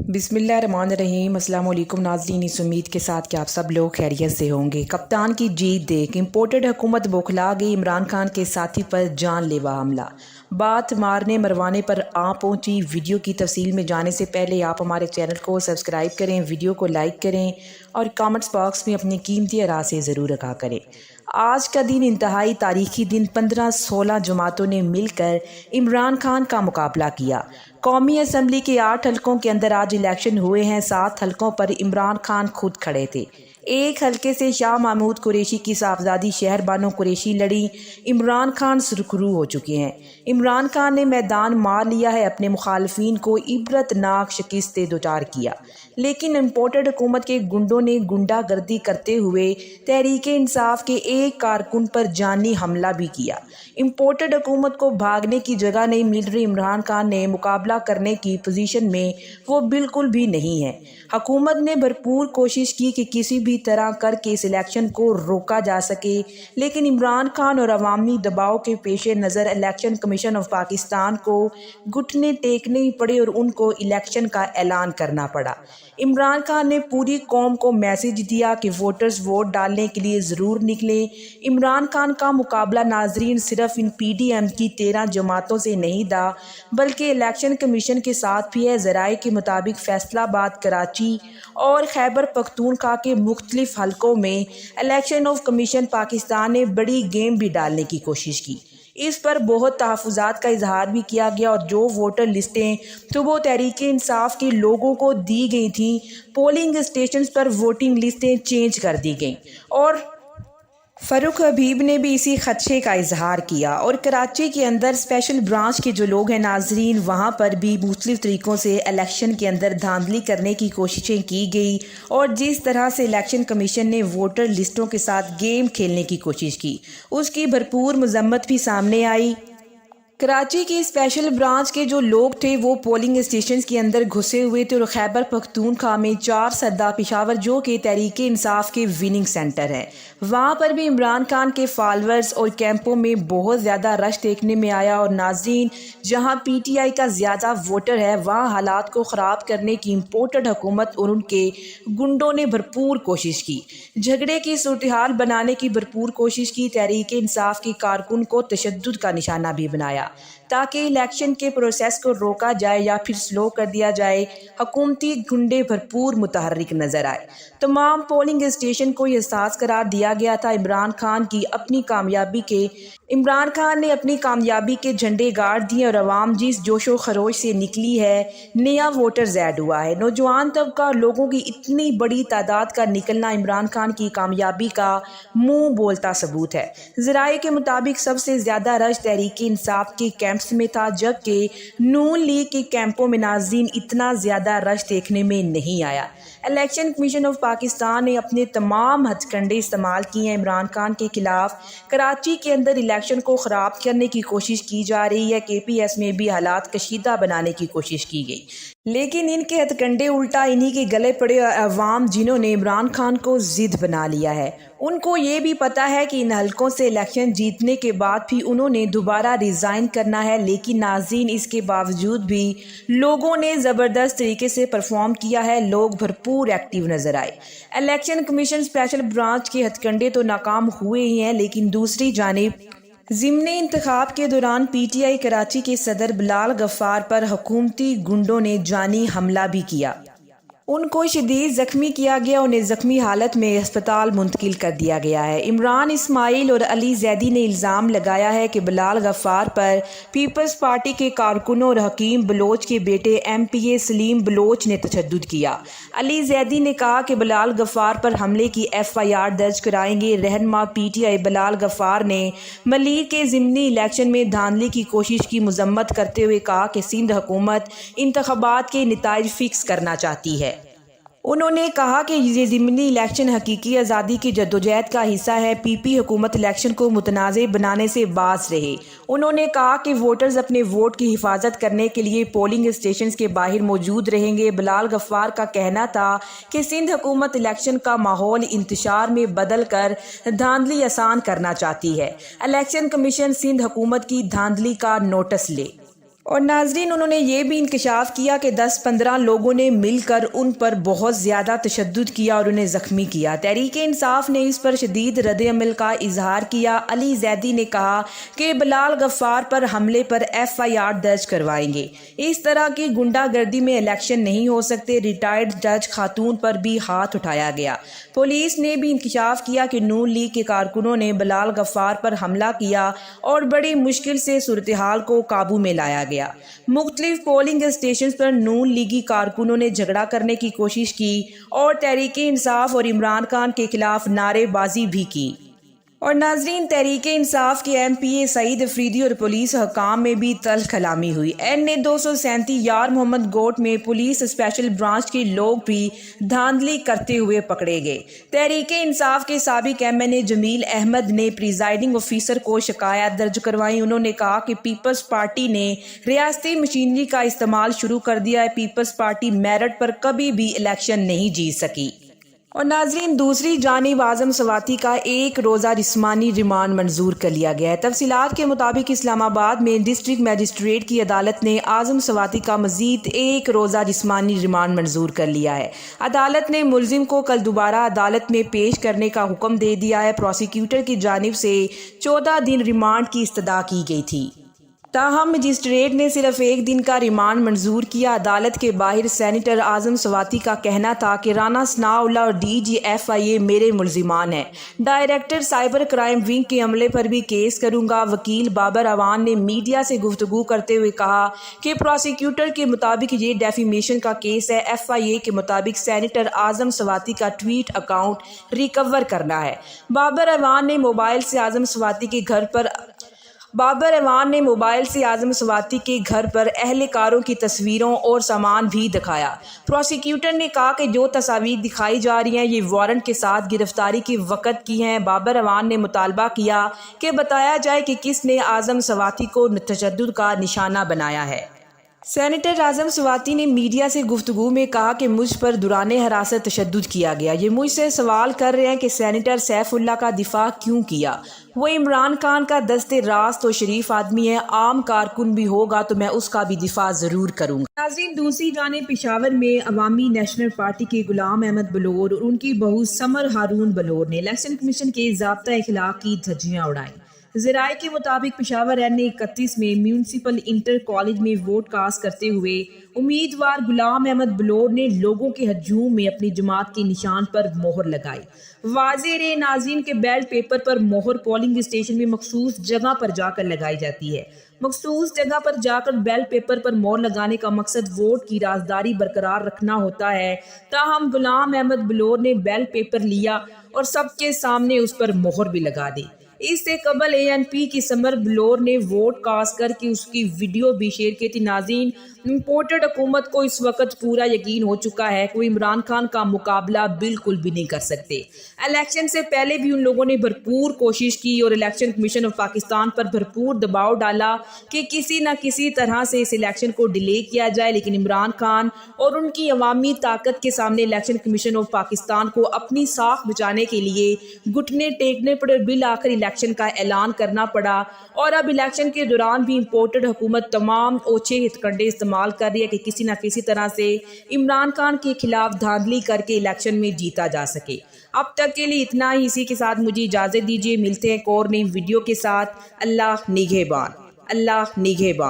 بسم اللہ الرحمن الرحیم۔ السلام علیکم ناظرین، اس امید کے ساتھ کہ آپ سب لوگ خیریت سے ہوں گے۔ کپتان کی جیت دیکھ امپورٹڈ حکومت بوکھلا گئی، عمران خان کے ساتھی پر جان لیوا حملہ، بات مارنے مروانے پر پہنچی۔ ویڈیو کی تفصیل میں جانے سے پہلے آپ ہمارے چینل کو سبسکرائب کریں، ویڈیو کو لائک کریں اور کامنٹس باکس میں اپنی قیمتی آراء سے ضرور آگاہ کریں۔ آج کا دن انتہائی تاریخی دن، 15-16 جماعتوں نے مل کر عمران خان کا مقابلہ کیا۔ قومی اسمبلی کے 8 حلقوں کے اندر آج الیکشن ہوئے ہیں۔ 7 حلقوں پر عمران خان خود کھڑے تھے۔ ایک حلقے سے شاہ محمود قریشی کی صاحبزادی شہر بانو قریشی لڑی۔ عمران خان سرخرو ہو چکے ہیں۔ عمران خان نے میدان مار لیا ہے، اپنے مخالفین کو عبرتناک شکست دچار کیا، لیکن امپورٹڈ حکومت کے گنڈوں نے گنڈا گردی کرتے ہوئے تحریک انصاف کے ایک کارکن پر جانی حملہ بھی کیا۔ امپورٹڈ حکومت کو بھاگنے کی جگہ نہیں مل رہی۔ عمران خان نے مقابلہ کرنے کی پوزیشن میں وہ بالکل بھی نہیں ہے۔ حکومت نے بھرپور کوشش کی کہ کسی بھی طرح کر کے اس الیکشن کو روکا جا سکے، لیکن عمران خان اور عوامی دباؤ کے پیش نظر الیکشن کمیشن آف پاکستان کو گھٹنے ٹیکنے پڑے اور ان کو الیکشن کا اعلان کرنا پڑا۔ عمران خان نے پوری قوم کو میسج دیا کہ ووٹرز ووٹ ڈالنے کے لیے ضرور نکلیں۔ عمران خان کا مقابلہ ناظرین صرف ان پی ڈی ایم کی 13 جماعتوں سے نہیں تھا، بلکہ الیکشن کمیشن کے ساتھ بھی ہے۔ ذرائع کے مطابق فیصل آباد، کراچی اور خیبر پختونخوا کے مختلف حلقوں میں الیکشن آف کمیشن پاکستان نے بڑی گیم بھی ڈالنے کی کوشش کی۔ اس پر بہت تحفظات کا اظہار بھی کیا گیا، اور جو ووٹر لسٹیں صبح تحریک انصاف کے لوگوں کو دی گئی تھیں، پولنگ اسٹیشنز پر ووٹنگ لسٹیں چینج کر دی گئیں، اور فاروق حبیب نے بھی اسی خدشے کا اظہار کیا۔ اور کراچی کے اندر اسپیشل برانچ کے جو لوگ ہیں ناظرین، وہاں پر بھی مختلف طریقوں سے الیکشن کے اندر دھاندلی کرنے کی کوششیں کی گئی، اور جس طرح سے الیکشن کمیشن نے ووٹر لسٹوں کے ساتھ گیم کھیلنے کی کوشش کی، اس کی بھرپور مذمت بھی سامنے آئی۔ کراچی کی اسپیشل برانچ کے جو لوگ تھے وہ پولنگ اسٹیشنز کے اندر گھسے ہوئے تھے، اور خیبر پختونخوا میں 4 سدہ پشاور جو کہ تحریک انصاف کے وننگ سینٹر ہے، وہاں پر بھی عمران خان کے فالورز اور کیمپوں میں بہت زیادہ رش دیکھنے میں آیا۔ اور ناظرین، جہاں پی ٹی آئی کا زیادہ ووٹر ہے، وہاں حالات کو خراب کرنے کی امپورٹڈ حکومت اور ان کے گنڈوں نے بھرپور کوشش کی، جھگڑے کی صورتحال بنانے کی بھرپور کوشش کی۔ تحریک انصاف کے کارکن کو تشدد کا نشانہ بھی بنایا تاکہ الیکشن کے پروسیس کو روکا جائے یا پھر سلو کر دیا جائے۔ حکومتی گنڈے بھرپور متحرک نظر آئے۔ تمام پولنگ اسٹیشن کو یہ احساس قرار دیا گیا تھا عمران خان نے اپنی کامیابی کے جھنڈے گاڑ دیے، اور عوام جس جوش و خروش سے نکلی ہے، نیا ووٹر زیڈ ہوا ہے۔ نوجوان طبقہ اور لوگوں کی اتنی بڑی تعداد کا نکلنا عمران خان کی کامیابی کا منہ بولتا ثبوت ہے۔ ذرائع کے مطابق سب سے زیادہ رش تحریک انصاف کے کیمپس میں تھا، جبکہ نون لیگ کے کیمپوں میں ناظرین اتنا زیادہ رش دیکھنے میں نہیں آیا۔ الیکشن کمیشن آف پاکستان نے اپنے تمام ہتھ کنڈے استعمال کیے ہیں۔ عمران خان کے خلاف کراچی کے اندر الیکشن کو خراب کرنے کی کوشش کی جا رہی ہے۔ کے پی ایس میں بھی حالات کشیدہ بنانے کی کوشش کی گئی، لیکن ان کے ہتھ کنڈے الٹا انہی کے گلے پڑے۔ عوام جنہوں نے عمران خان کو ضد بنا لیا ہے، ان کو یہ بھی پتا ہے کہ ان حلقوں سے الیکشن جیتنے کے بعد بھی انہوں نے دوبارہ ریزائن کرنا ہے، لیکن ناظرین اس کے باوجود بھی لوگوں نے زبردست طریقے سے پرفارم کیا ہے۔ لوگ بھرپور ایکٹیو نظر آئے۔ الیکشن کمیشن اسپیشل برانچ کے ہتھ کنڈے تو ناکام ہوئے ہی ہیں، لیکن دوسری جانب ضمن انتخاب کے دوران پی ٹی آئی کراچی کے صدر بلال غفار پر حکومتی گنڈوں نے جانی حملہ بھی کیا۔ ان کو شدید زخمی کیا گیا، انہیں زخمی حالت میں ہسپتال منتقل کر دیا گیا ہے۔ عمران اسماعیل اور علی زیدی نے الزام لگایا ہے کہ بلال غفار پر پیپلز پارٹی کے کارکنوں اور حکیم بلوچ کے بیٹے ایم پی اے سلیم بلوچ نے تشدد کیا۔ علی زیدی نے کہا کہ بلال غفار پر حملے کی ایف آئی آر درج کرائیں گے۔ رہنما پی ٹی آئی بلال غفار نے ملیر کے ضمنی الیکشن میں دھاندلی کی کوشش کی مذمت کرتے ہوئے کہا کہ سندھ حکومت انتخابات کے نتائج فکس کرنا چاہتی ہے۔ انہوں نے کہا کہ یہ ضمنی الیکشن حقیقی آزادی کی جدوجہد کا حصہ ہے۔ پی پی حکومت الیکشن کو متنازع بنانے سے باز رہے۔ انہوں نے کہا کہ ووٹرز اپنے ووٹ کی حفاظت کرنے کے لیے پولنگ اسٹیشنز کے باہر موجود رہیں گے۔ بلال غفار کا کہنا تھا کہ سندھ حکومت الیکشن کا ماحول انتشار میں بدل کر دھاندلی آسان کرنا چاہتی ہے۔ الیکشن کمیشن سندھ حکومت کی دھاندلی کا نوٹس لے۔ اور ناظرین انہوں نے یہ بھی انکشاف کیا کہ 10-15 لوگوں نے مل کر ان پر بہت زیادہ تشدد کیا اور انہیں زخمی کیا۔ تحریک انصاف نے اس پر شدید رد عمل کا اظہار کیا۔ علی زیدی نے کہا کہ بلال غفار پر حملے پر FIR درج کروائیں گے۔ اس طرح کی گنڈا گردی میں الیکشن نہیں ہو سکتے۔ ریٹائرڈ جج خاتون پر بھی ہاتھ اٹھایا گیا۔ پولیس نے بھی انکشاف کیا کہ نون لیگ کے کارکنوں نے بلال غفار پر حملہ کیا اور بڑی مشکل سے صورتحال کو قابو میں لایا گیا۔ مختلف پولنگ اسٹیشنز پر نون لیگی کارکنوں نے جھگڑا کرنے کی کوشش کی اور تحریک انصاف اور عمران خان کے خلاف نعرے بازی بھی کی۔ اور ناظرین تحریک انصاف کے MPA سعید افریدی اور پولیس حکام میں بھی تلخ کلامی ہوئی۔ NA 237 یار محمد گوٹ میں پولیس اسپیشل برانچ کے لوگ بھی دھاندلی کرتے ہوئے پکڑے گئے۔ تحریک انصاف کے سابق MNA جمیل احمد نے پریزائڈنگ آفیسر کو شکایت درج کروائی۔ انہوں نے کہا کہ پیپلز پارٹی نے ریاستی مشینری کا استعمال شروع کر دیا ہے۔ پیپلز پارٹی میرٹ پر کبھی بھی الیکشن نہیں جیت سکی۔ اور ناظرین دوسری جانب اعظم سواتی کا 1 روزہ جسمانی ریمانڈ منظور کر لیا گیا ہے۔ تفصیلات کے مطابق اسلام آباد میں ڈسٹرکٹ میجسٹریٹ کی عدالت نے اعظم سواتی کا مزید 1 روزہ جسمانی ریمانڈ منظور کر لیا ہے۔ عدالت نے ملزم کو کل دوبارہ عدالت میں پیش کرنے کا حکم دے دیا ہے۔ پروسیکیوٹر کی جانب سے 14 دن ریمانڈ کی استدعا کی گئی تھی، تاہم مجسٹریٹ نے صرف 1 دن کا ریمانڈ منظور کیا۔ عدالت کے باہر سینیٹر اعظم سواتی کا کہنا تھا کہ رانا ثناء اللہ اور DG FIA میرے ملزمان ہیں۔ ڈائریکٹر سائبر کرائم ونگ کے عملے پر بھی کیس کروں گا۔ وکیل بابر اعوان نے میڈیا سے گفتگو کرتے ہوئے کہا کہ پروسیکیوٹر کے مطابق یہ ڈیفیمیشن کا کیس ہے۔ FIA کے مطابق سینیٹر اعظم سواتی کا ٹویٹ اکاؤنٹ ریکور کرنا ہے۔ بابر اعوان نے موبائل سے اعظم سواتی کے گھر پر اہلکاروں کی تصویروں اور سامان بھی دکھایا۔ پروسیکیوٹر نے کہا کہ جو تصاویر دکھائی جا رہی ہیں یہ وارنٹ کے ساتھ گرفتاری کے وقت کی ہیں۔ بابر اعوان نے مطالبہ کیا کہ بتایا جائے کہ کس نے اعظم سواتی کو تشدد کا نشانہ بنایا ہے۔ سینیٹر اعظم سواتی نے میڈیا سے گفتگو میں کہا کہ مجھ پر دوران حراست تشدد کیا گیا۔ یہ مجھ سے سوال کر رہے ہیں کہ سینیٹر سیف اللہ کا دفاع کیوں کیا؟ وہ عمران خان کا دست راست و شریف آدمی ہے، عام کارکن بھی ہوگا تو میں اس کا بھی دفاع ضرور کروں گا۔ ناظرین دوسری جانب پشاور میں عوامی نیشنل پارٹی کے غلام احمد بلور اور ان کی بہو سمر ہارون بلور نے الیکشن کمیشن کے ضابطہ اخلاق کی دھجیاں اڑائیں۔ ذرائع کے مطابق پشاور NA 31 میں میونسپل انٹر کالج میں ووٹ کاسٹ کرتے ہوئے امیدوار غلام احمد بلور نے لوگوں کے ہجوم میں اپنی جماعت کے نشان پر مہر لگائی۔ واضح رہے ناظرین کے بیلٹ پیپر پر مہر پولنگ اسٹیشن میں مخصوص جگہ پر جا کر لگائی جاتی ہے۔ مخصوص جگہ پر جا کر بیلٹ پیپر پر مہر لگانے کا مقصد ووٹ کی رازداری برقرار رکھنا ہوتا ہے، تاہم غلام احمد بلور نے بیلٹ پیپر لیا اور سب کے سامنے اس پر مہر بھی لگا دی۔ اس سے قبل ANP کی سمر بلور نے ووٹ کاسٹ کر کے اس کی ویڈیو بھی شیئر کی تھی۔ ناظرین امپورٹڈ حکومت کو اس وقت پورا یقین ہو چکا ہے کہ وہ عمران خان کا مقابلہ بالکل بھی نہیں کر سکتے۔ الیکشن سے پہلے بھی ان لوگوں نے بھرپور کوشش کی اور الیکشن کمیشن آف پاکستان پر بھرپور دباؤ ڈالا کہ کسی نہ کسی طرح سے اس الیکشن کو ڈیلے کیا جائے، لیکن عمران خان اور ان کی عوامی طاقت کے سامنے الیکشن کمیشن آف پاکستان کو اپنی ساکھ بچانے کے لیے گھٹنے ٹیکنے پڑے اور بالآخر الیکشن کا اعلان کرنا پڑا۔ اور اب الیکشن کے دوران بھی امپورٹڈ حکومت تمام اوچھے ہتھکنڈے استعمال کر رہی ہے کہ کسی نہ کسی طرح سے عمران خان کے خلاف دھاندلی کر کے الیکشن میں جیتا جا سکے۔ اب تک کے لیے اتنا ہی، اسی کے ساتھ مجھے اجازت دیجیے، ملتے ہیں ایک اور نئی ویڈیو کے ساتھ۔ اللہ نگہبان، اللہ نگہبان۔